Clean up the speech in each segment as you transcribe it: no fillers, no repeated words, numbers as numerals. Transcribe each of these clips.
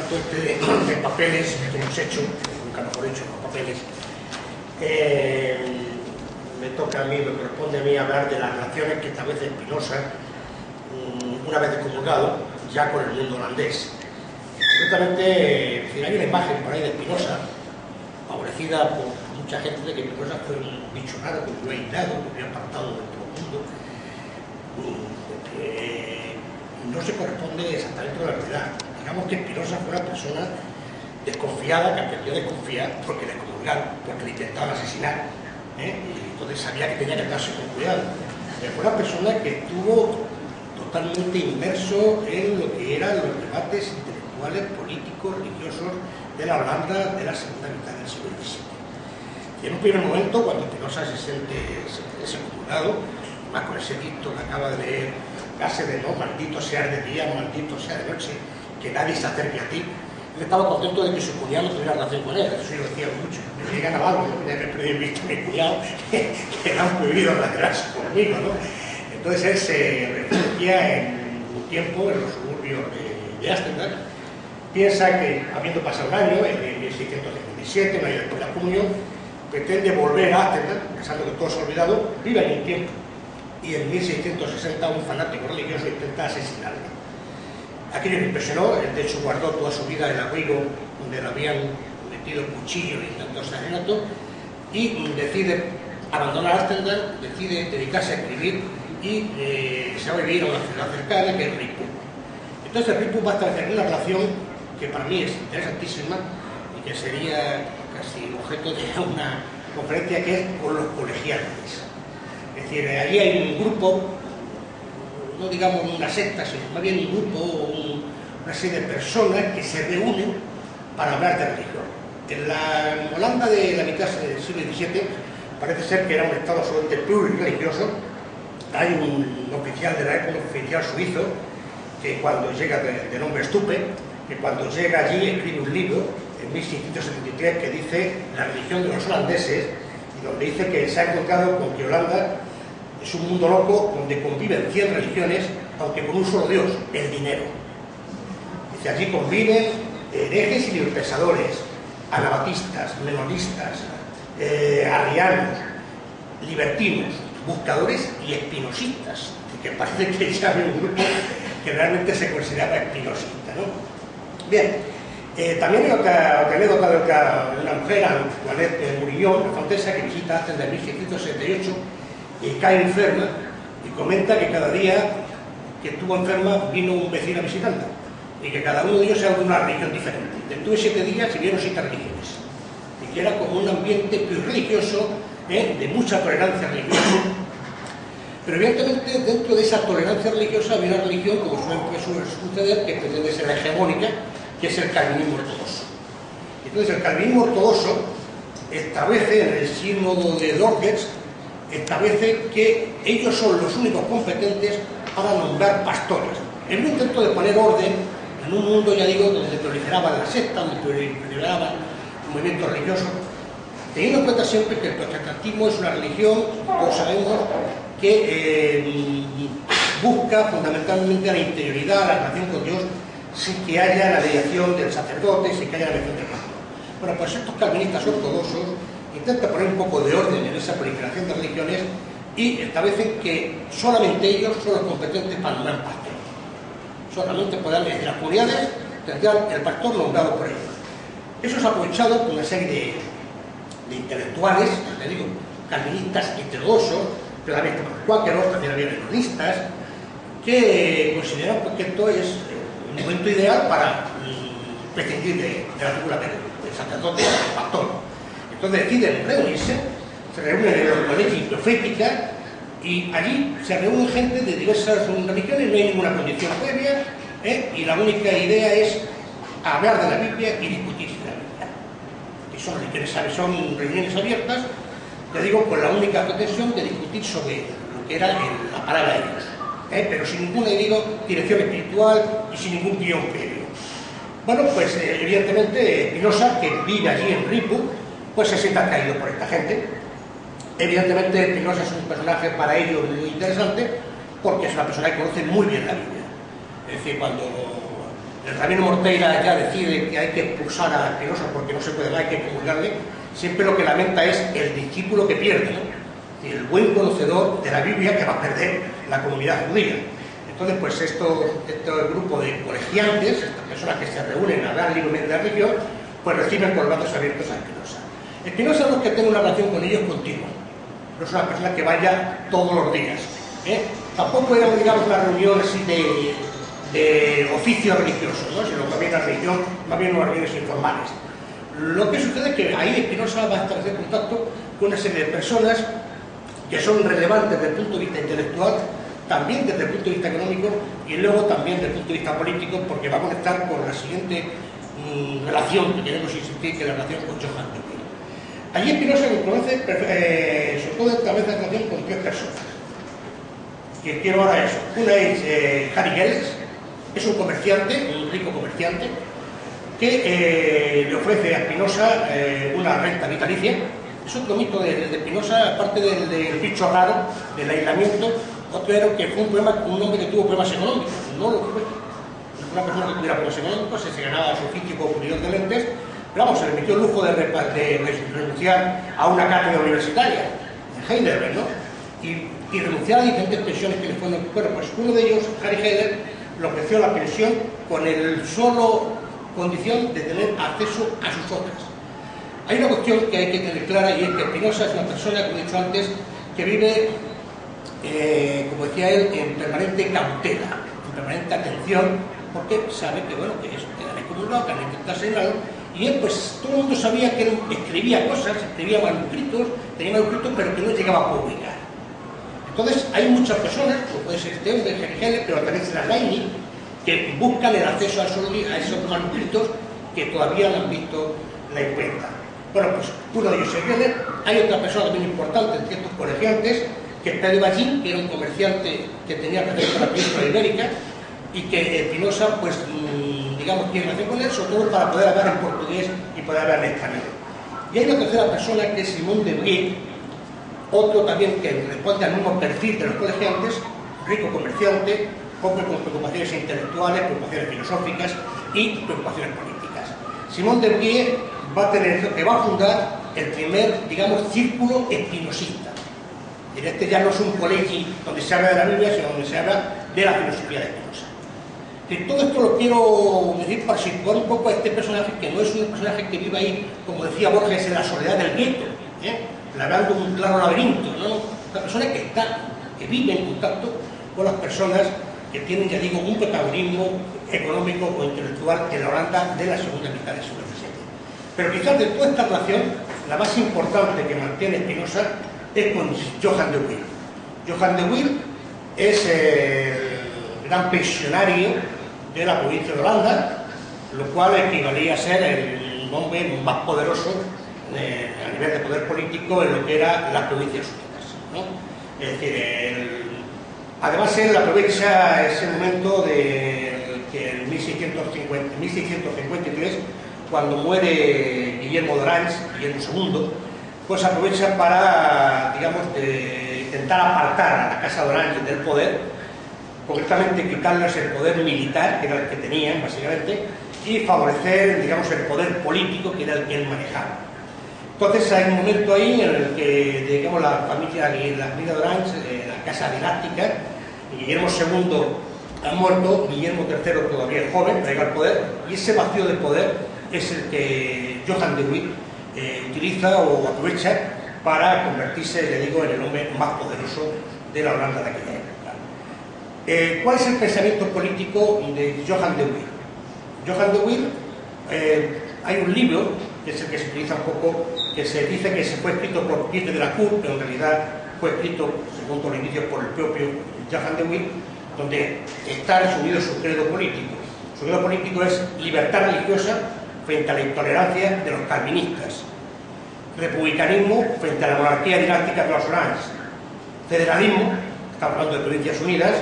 rato de papeles que hemos hecho, nunca mejor hecho, los papeles, me toca a mí, me corresponde a mí hablar de las relaciones que establece Spinoza, una vez excomulgado, ya con el mundo holandés. Concretamente, hay una imagen por ahí de Spinoza, favorecida por mucha gente, de que Spinoza fue un bicho raro, que vivió aislado, que vivió apartado de todo el mundo, que no se corresponde exactamente con la realidad. Digamos que Spinoza fue una persona desconfiada, que aprendió a desconfiar porque le excomulgaron, porque le intentaban asesinar, y entonces sabía que tenía que andarse con cuidado. Pero fue una persona que estuvo totalmente inmerso en lo que eran los debates intelectuales, políticos, religiosos de la Holanda de la segunda mitad del siglo XVII. Y en un primer momento, cuando Spinoza se siente excomulgado, más con ese dicto que acaba de leer, casi de no, maldito sea de día, maldito sea de noche, que nadie se acerque a ti. Él estaba contento de que su cuñado tuviera relación con él, eso yo lo decía mucho. Me llegan a algo, no tenía que perder visto a mi cuñado, que eran prohibidos relacionarse conmigo, ¿no? Entonces él se refugia en un tiempo en los suburbios de Ámsterdam. Piensa que, habiendo pasado un año, en 1657, un año después de la comunión, pretende volver a Ámsterdam, pensando que todo se ha olvidado, vive allí un tiempo. Y en 1660 un fanático religioso intenta asesinarlo. Aquello le impresionó, él de hecho guardó toda su vida el abrigo donde le habían metido cuchillos e intentó asesinato, y decide abandonar Ámsterdam, decide dedicarse a escribir y se va a vivir a una ciudad cercana que es Ripuy. Entonces Ripuy va a establecer una relación que para mí es interesantísima y que sería casi objeto de una conferencia, que es con los colegiales. Es decir, allí hay un grupo, no digamos una secta, sino más bien un grupo, una serie de personas que se reúnen para hablar de religión. En la Holanda de la mitad del siglo XVII parece ser que era un estado absolutamente plurireligioso. Hay un oficial de la época, un oficial suizo, que cuando llega, de nombre Stupe, que cuando llega allí escribe un libro en 1673 que dice La religión de los holandeses, y donde dice que se ha encontrado con que Holanda es un mundo loco donde conviven 100 religiones, aunque con un solo Dios, el dinero. Dice, allí conviven herejes y liberpensadores, anabatistas, menonistas, arrianos, libertinos, buscadores y espinosistas, que parece que ya había un grupo que realmente se consideraba espinosista, ¿no? Bien, también hay otra anécdota de una mujer, Antoinette Bourignon, francesa, que visita Ámsterdam en 1678 y cae enferma, y comenta que cada día que estuvo enferma vino un vecino a visitarla, y que cada uno de ellos era de una religión diferente. Después de 7 días se vieron 7 religiones, y que era como un ambiente religioso, de mucha tolerancia religiosa. Pero evidentemente dentro de esa tolerancia religiosa había una religión, como suele suceder, que pretende ser hegemónica, que es el calvinismo ortodoxo. Entonces el calvinismo ortodoxo establece en el sínodo de Dordrecht, establece que ellos son los únicos competentes para nombrar pastores. En un intento de poner orden en un mundo, ya digo, donde proliferaban las sectas, donde proliferaban movimientos religiosos, teniendo en cuenta siempre que el protestantismo es una religión, todos sabemos, que busca fundamentalmente la interioridad, la relación con Dios, sin que haya la mediación del sacerdote, sin que haya la mediación del pastor. Bueno, pues estos calvinistas ortodoxos intentan poner un poco de orden en esa proliferación de religiones y establecen que solamente ellos son los competentes para nombrar pastor. Solamente podrán decir, las comunidades tendrán el pastor nombrado por ellos. Eso es aprovechado por una serie de intelectuales, te digo, calvinistas heterodoxos, pero también cuáqueros, también había menonistas, que consideran que esto es un momento ideal para prescindir de la figura del sacerdote o del pastor. Entonces deciden reunirse, se reúnen en la colegio profética, y allí se reúnen gente de diversas religiones, no hay ninguna condición previa, y la única idea es hablar de la Biblia y discutir de la Biblia. Y son reuniones abiertas, te digo, con la única pretensión de discutir sobre lo que era la palabra de Dios, pero sin ninguna, digo, dirección espiritual y sin ningún guión previo. Bueno, pues evidentemente Spinoza, que vive allí en Ripuy, pues se siente atraído por esta gente. Evidentemente Spinoza es un personaje para ellos muy interesante, porque es una persona que conoce muy bien la Biblia. Es decir, cuando el rabino Morteira ya decide que hay que expulsar a Espinosa porque no se puede, hay que comulgarle, siempre lo que lamenta es el discípulo que pierde, ¿no? Y el buen conocedor de la Biblia que va a perder la comunidad judía. Entonces, pues este grupo de colegiantes, estas personas que se reúnen a hablar libremente de la religión, pues reciben con los brazos abiertos a Espinosa. Espinosa no es que tenga una relación con ellos continua, no es una persona que vaya todos los días, ¿eh? Tampoco era, digamos, una reunión así de oficio religioso, ¿no? Sino más bien la religión, más bien unas reuniones informales. Lo que sucede es que ahí Espinosa va a establecer contacto con una serie de personas que son relevantes desde el punto de vista intelectual, también desde el punto de vista económico y luego también desde el punto de vista político, porque va a conectar con la siguiente relación que queremos insistir, que es la relación con Johann de Will. Allí Espinosa conoce, sobre todo establece la relación con tres personas, que quiero ahora eso. Una es Harry Gelles, es un comerciante, un rico comerciante, que le ofrece a Espinosa una renta vitalicia. Es otro mito de Espinosa, aparte del bicho raro, del aislamiento, otro era que fue un hombre que tuvo problemas económicos, no lo fue. Una persona que tuviera problemas económicos, se ganaba su oficio como puridor de lentes, pero vamos, se le metió el lujo de renunciar a una cátedra universitaria, en Heidelberg, ¿no? Y renunciar a diferentes pensiones que le fueron. Bueno, pues uno de ellos, Harry Heller, le ofreció la pensión con el solo condición de tener acceso a sus obras. Hay una cuestión que hay que tener clara, y es que Espinosa es una persona, como he dicho antes, que vive, como decía él, en permanente cautela, en permanente atención, porque sabe que, bueno, que eso, que han excomulgado, que han intentado señalarlo, y él, pues, todo el mundo sabía que él escribía cosas, escribía manuscritos, tenía manuscritos, pero que no llegaba a publicar. Entonces, hay muchas personas, como puede ser este hombre, Harry Heller, pero también será Laini, que buscan el acceso a esos manuscritos que todavía no han visto la imprenta. Bueno, pues uno de ellos es Heller. Hay otra persona también importante entre estos colegiantes, que es Pedro Ballín, que era un comerciante que tenía relación con la península ibérica y que Espinosa, pues, digamos, tiene relación con él, sobre todo para poder hablar en portugués y poder hablar en español. Y hay una tercera persona que es Simón de Brie, otro también que responde al mismo perfil de los colegiantes, rico comerciante, con preocupaciones intelectuales, preocupaciones filosóficas y preocupaciones políticas. Simón de Brie va a fundar el primer, digamos, círculo espinosista. Este ya no es un colegio donde se habla de la Biblia, sino donde se habla de la filosofía de Espinosa. Y todo esto lo quiero decir para situar un poco a este personaje, que no es un personaje que vive ahí, como decía Borges, en la soledad del gueto, labrando un claro laberinto, ¿no? Una persona que vive en contacto con las personas que tienen, ya digo, un protagonismo económico o intelectual en la Holanda de la segunda mitad del siglo XVII. Pero quizás de toda esta relación, la más importante que mantiene Espinosa es con Johann de Will. Johann de Will es el gran pensionario de la provincia de Holanda, lo cual equivalía a ser el hombre más poderoso a nivel de poder político en lo que era las Provincias Unidas, ¿no? Es decir, además él aprovecha ese momento de que en 1653, cuando muere Guillermo de Orange, Guillermo II, pues aprovecha para, digamos, intentar apartar a la Casa de Orange del poder, concretamente quitarles el poder militar, que era el que tenían básicamente, y favorecer, digamos, el poder político, que era el que él manejaba. Entonces hay un momento ahí en el que, digamos, la familia de Orange, la casa dinástica, Guillermo II ha muerto, Guillermo III todavía es joven, llega al poder, y ese vacío de poder es el que Johann de Will utiliza o aprovecha para convertirse, le digo, en el hombre más poderoso de la Holanda de aquella época. ¿Cuál es el pensamiento político de Johann de Will? Johann de Will, hay un libro, que es el que se utiliza un poco, que se dice que se fue escrito por Pieter de la Cour, pero en realidad fue escrito, según los indicios, por el propio Johann de Will, donde está resumido su credo político. Su credo político es libertad religiosa frente a la intolerancia de los calvinistas, republicanismo frente a la monarquía dinástica de los Orange, federalismo, estamos hablando de Provincias Unidas,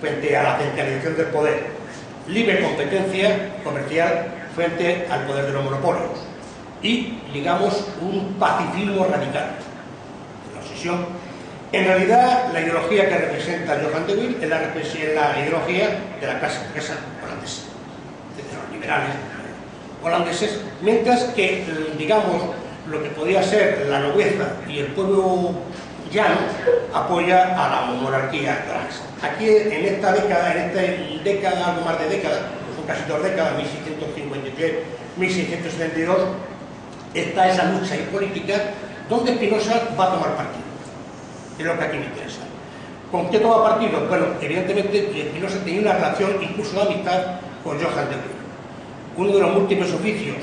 frente a la centralización del poder, libre competencia comercial frente al poder de los monopolios y, digamos, un pacifismo radical, la obsesión. En realidad, la ideología que representa Johann de Will es la ideología de la clase burguesa holandesa. liberales holandeses, mientras que, digamos, lo que podía ser la nobleza y el pueblo llano apoya a la monarquía holandesa. Aquí en esta década, algo más de década, son casi 2 décadas, 1653-1672, está esa lucha y política donde Spinoza va a tomar partido. Es lo que aquí me interesa. ¿Con qué toma partido? Bueno, evidentemente Spinoza tenía una relación incluso de amistad con Johann de Witt. Uno de los múltiples oficios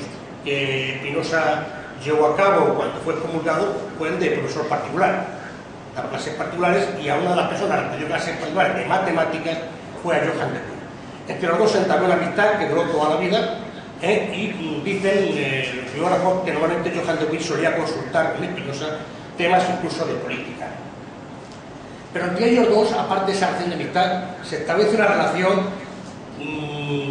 que Spinoza llevó a cabo cuando fue excomulgado fue el de profesor particular. Daba clases particulares, y a una de las personas que dio clases particulares de matemáticas fue a Johann de Witt. Entre los dos se entabló una amistad que duró toda la vida, y dicen los biógrafos que normalmente Johann de Witt solía consultar con Spinoza temas incluso de política. Pero entre ellos dos, aparte de esa relación de amistad, se establece una relación,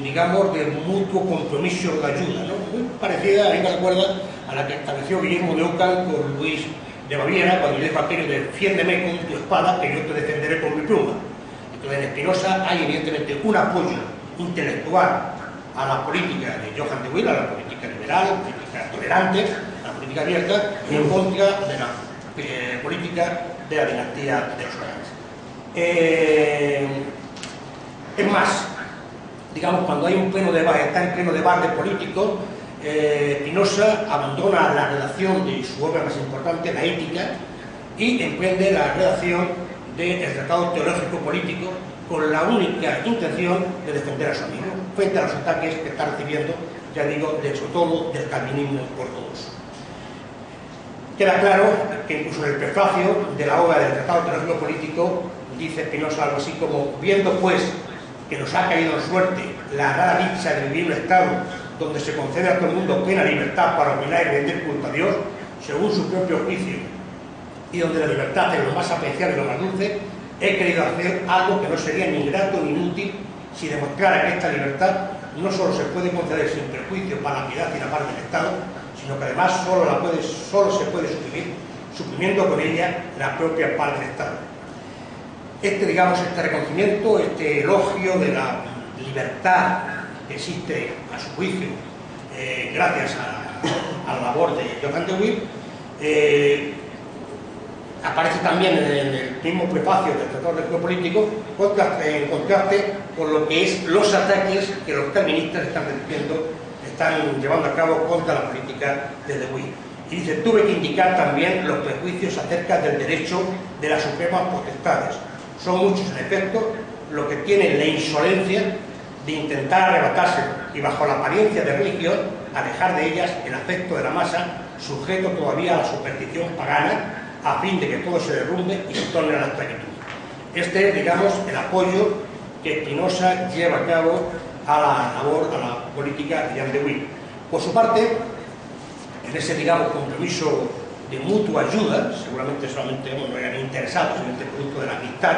digamos, de mutuo compromiso de ayuda, ¿no? Muy parecida, a mí me recuerda, a la que estableció Guillermo de Ockham con Luis de Baviera, cuando le dijo aquello de defiéndeme con tu espada, que yo te defenderé con mi pluma. Entonces en Spinoza hay evidentemente un apoyo intelectual a la política de Johann de Witt, a la política liberal, a la política tolerante, a la política abierta, y en contra de la política de la dinastía de los Orans. Es más, digamos, cuando hay un pleno debate, está en pleno debate político, Spinoza abandona la redacción de su obra más importante, la Ética, y emprende la redacción del Tratado Teológico Político con la única intención de defender a su amigo frente a los ataques que está recibiendo, ya digo, sobre todo del calvinismo ortodoxo. Queda claro que incluso en el prefacio de la obra del Tratado Teológico Político dice Spinoza algo así como: viendo pues que nos ha caído en suerte la rara dicha de vivir en un estado donde se concede a todo el mundo plena libertad para opinar y rendir culto a Dios según su propio juicio, y donde la libertad es lo más apreciado y lo más dulce, he querido hacer algo que no sería ni ingrato ni inútil si demostrara que esta libertad no solo se puede conceder sin perjuicio para la piedad y la paz del Estado, sino que además solo se puede suprimir, suprimiendo con ella la propia paz del Estado. Digamos, este reconocimiento, este elogio de la libertad que existe a su juicio, gracias a la labor de Johann de Witt, aparece también en el mismo prefacio del Tratado Teológico Político, en contraste con lo que es los ataques que los calvinistas están llevando a cabo contra la política de de Witt. Y dice: tuve que indicar también los prejuicios acerca del derecho de las supremas potestades. Son muchos, en efecto, los que tienen la insolencia de intentar arrebatarse y, bajo la apariencia de religión, alejar de ellas el afecto de la masa, sujeto todavía a la superstición pagana, a fin de que todo se derrumbe y se torne a la esclavitud. Este es, digamos, el apoyo que Spinoza lleva a cabo a la labor, a la política de Johann de Witt. Por su parte, en ese, digamos, compromiso de mutua ayuda, seguramente solamente no eran interesados en este producto de la amistad,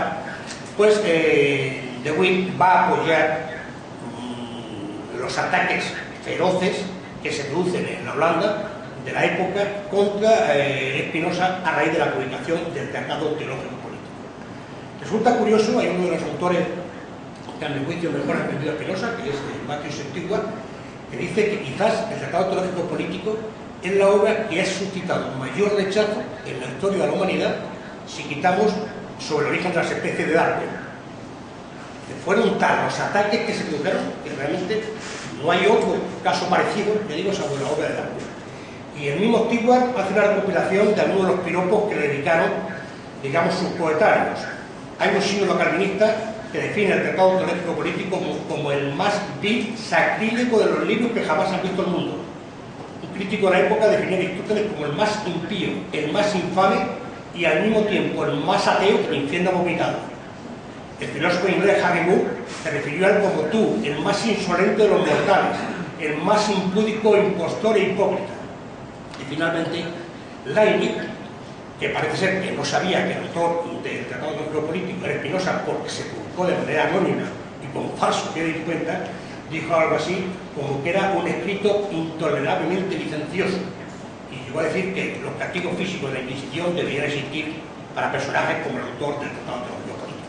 pues de Witt va a apoyar los ataques feroces que se producen en la Holanda de la época contra Spinoza a raíz de la publicación del Tratado Teológico Político. Resulta curioso, hay uno de los autores que a mi juicio mejor ha entendido a Spinoza, que es Matthew Stigua, que dice que quizás el Tratado Teológico Político es la obra que ha suscitado mayor rechazo en la historia de la humanidad si quitamos sobre el origen de las especies de Darwin. Fueron tal los ataques que se produjeron que realmente no hay otro caso parecido, ya digo, sobre la obra de Darwin. Y el mismo Stewart hace una recopilación de algunos de los piropos que le dedicaron, digamos, sus coetáneos. Hay un sínodo calvinista que define el Tratado Teológico Político como el más vil sacrílego de los libros que jamás han visto el mundo. Un crítico de la época definió a Aristóteles como el más impío, el más infame y al mismo tiempo el más ateo que el infierno ha vomitado. El filósofo inglés Harry Moore se refirió a él como tú, el más insolente de los mortales, el más impúdico, impostor e hipócrita. Y finalmente, Leibniz, que parece ser que no sabía que el autor del Tratado Teológico Político era Spinoza porque se publicó de manera anónima y con falso que di cuenta, dijo algo así como que era un escrito intolerablemente licencioso, y llegó a decir que los castigos físicos de la Inquisición deberían existir para personajes como el autor del Tratado Teológico Político.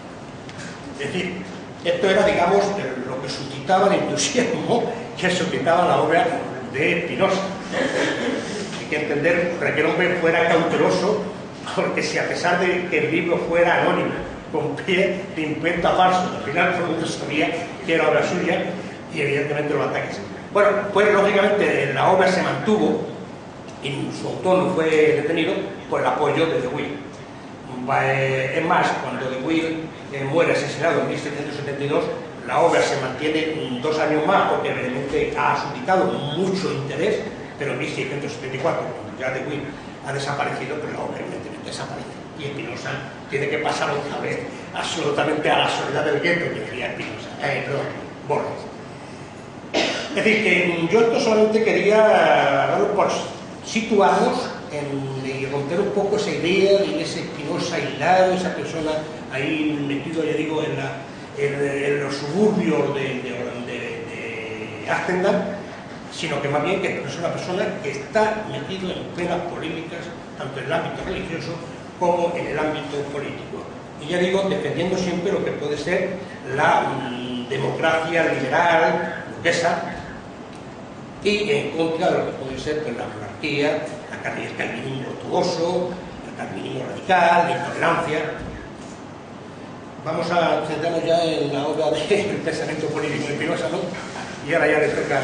Es decir, esto era, digamos, lo que que suscitaba el entusiasmo que suscitaba la obra de Spinoza. Hay que entender para que el hombre fuera cauteloso, porque si a pesar de que el libro fuera anónimo, con pie de imprenta falso, al final todo el mundo sabía que era obra suya, y evidentemente los ataques. Bueno, pues lógicamente la obra se mantuvo y su autor no fue detenido por el apoyo de De Witt. Es más, cuando De Witt muere asesinado en 1772, la obra se mantiene 2 años más porque realmente ha suscitado mucho interés, pero en 1674, cuando ya De Witt ha desaparecido, pues la obra evidentemente desaparece. Y Spinoza tiene que pasar otra vez absolutamente a la soledad del gueto, que decía Spinoza, Borges. Es decir, que yo esto solamente quería darlo por situarnos y romper un poco esa idea de ese Spinoza aislado, esa persona ahí metido, ya digo, en los suburbios de Amsterdam, sino que más bien que es una persona que está metido en plenas polémicas, tanto en el ámbito religioso como en el ámbito político. Y ya digo, defendiendo siempre lo que puede ser la democracia liberal, burguesa, y en contra de lo que puede ser pues, la monarquía, el calvinismo ortodoxo, el calvinismo radical, la intolerancia. Vamos a centrarnos ya en la obra del pensamiento político de Spinoza, ¿no? Y ahora ya le toca